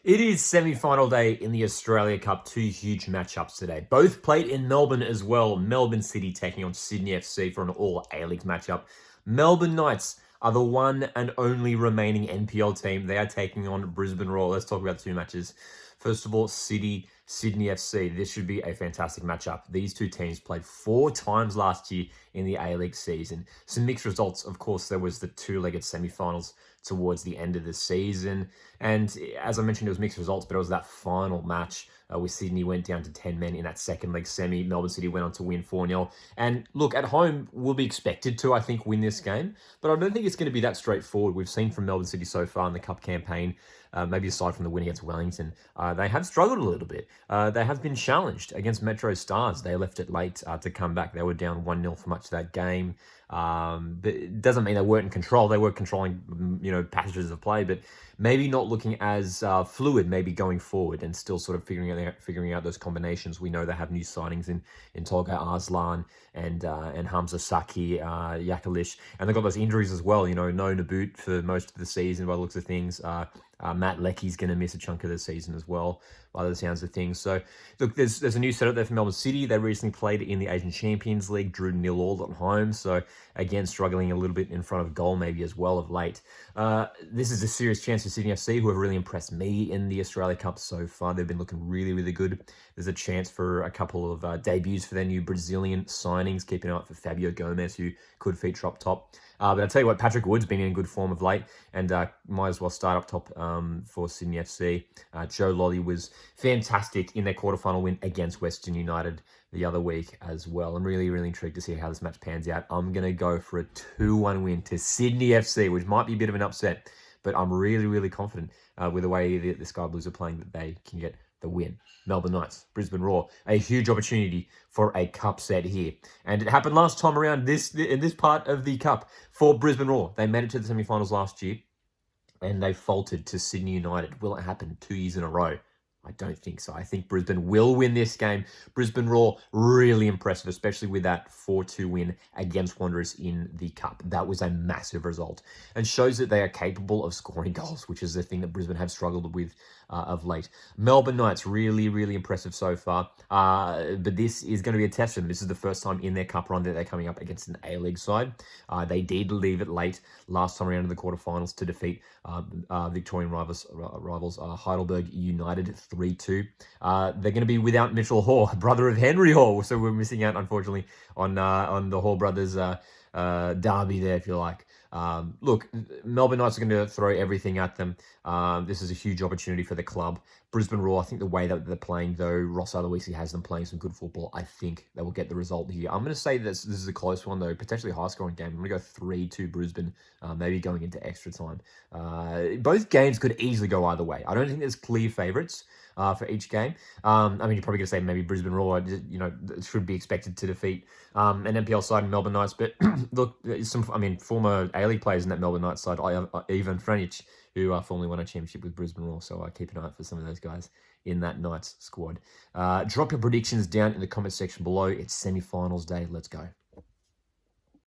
It is semi-final day in the Australia Cup. Two huge matchups today. Both played in Melbourne as well. Melbourne City taking on Sydney FC for an all A-League matchup. Melbourne Knights are the one and only remaining NPL team. They are taking on Brisbane Roar. Let's talk about the two matches. First of all, Sydney FC. This should be a fantastic matchup. These two teams played 4 times last year in the A-League season. Some mixed results. Of course, there was the two-legged semi-finals towards the end of the season. And as I mentioned, it was mixed results, but it was that final match where Sydney went down to 10 men in that second leg semi. Melbourne City went on to win 4-0. And look, at home, we'll be expected to, I think, win this game. But I don't think it's going to be that straightforward. We've seen from Melbourne City so far in the Cup campaign, maybe aside from the win against Wellington, they have struggled a little bit. They have been challenged against Metro Stars. They left it late to come back. They were down 1-0 for much of that game. But it doesn't mean they weren't in control. They were controlling, passages of play, but maybe not looking as fluid, maybe going forward and still sort of figuring out those combinations. We know they have new signings in Tolga Arslan and Hamza Saki, Yakalish, and they've got those injuries as well. No Naboot for most of the season by the looks of things. Matt Lecky's going to miss a chunk of the season as well, by the sounds of things. So, look, there's a new setup there for Melbourne City. They recently played in the Asian Champions League, drew 0-0 at home. So, again, struggling a little bit in front of goal maybe as well of late. This is a serious chance for Sydney FC, who have really impressed me in the Australia Cup so far. They've been looking really, really good. There's a chance for a couple of debuts for their new Brazilian signings, keeping an eye out for Fabio Gomez, who could feature up top. But I'll tell you what, Patrick Wood's been in good form of late and might as well start up top for Sydney FC. Joe Lolly was fantastic in their quarterfinal win against Western United the other week as well. I'm really, really intrigued to see how this match pans out. I'm going to go for a 2-1 win to Sydney FC, which might be a bit of an upset, but I'm really, really confident with the way the Sky Blues are playing that they can get the win. Melbourne Knights, Brisbane Roar, a huge opportunity for a cup set here. And it happened last time around in this part of the cup for Brisbane Roar. They made it to the semi-finals last year and they faltered to Sydney United. Will it happen 2 years in a row? I don't think so. I think Brisbane will win this game. Brisbane Roar, really impressive, especially with that 4-2 win against Wanderers in the Cup. That was a massive result and shows that they are capable of scoring goals, which is the thing that Brisbane have struggled with of late. Melbourne Knights, really, really impressive so far. But this is going to be a test for them. This is the first time in their Cup run that they're coming up against an A-League side. They did leave it late last time around in the quarterfinals to defeat Victorian rivals Heidelberg United 3-2. They're going to be without Mitchell Hoare, brother of Henry Hoare. So we're missing out, unfortunately, on the Hoare brothers derby there, if you like. Look, Melbourne Knights are going to throw everything at them. This is a huge opportunity for the club. Brisbane Roar, I think the way that they're playing, though, Ross Aloisi has them playing some good football. I think they will get the result here. I'm going to say this is a close one, though, potentially a high-scoring game. I'm going to go 3-2 Brisbane, maybe going into extra time. Both games could easily go either way. I don't think there's clear favourites for each game. You're probably going to say maybe Brisbane Roar, should be expected to defeat an NPL side in Melbourne Knights. But look, former A-League players in that Melbourne Knights side, Ivan Franic, who formerly won a championship with Brisbane Roar. So keep an eye out for some of those guys in that Knights squad. Drop your predictions down in the comment section below. It's semi-finals day. Let's go.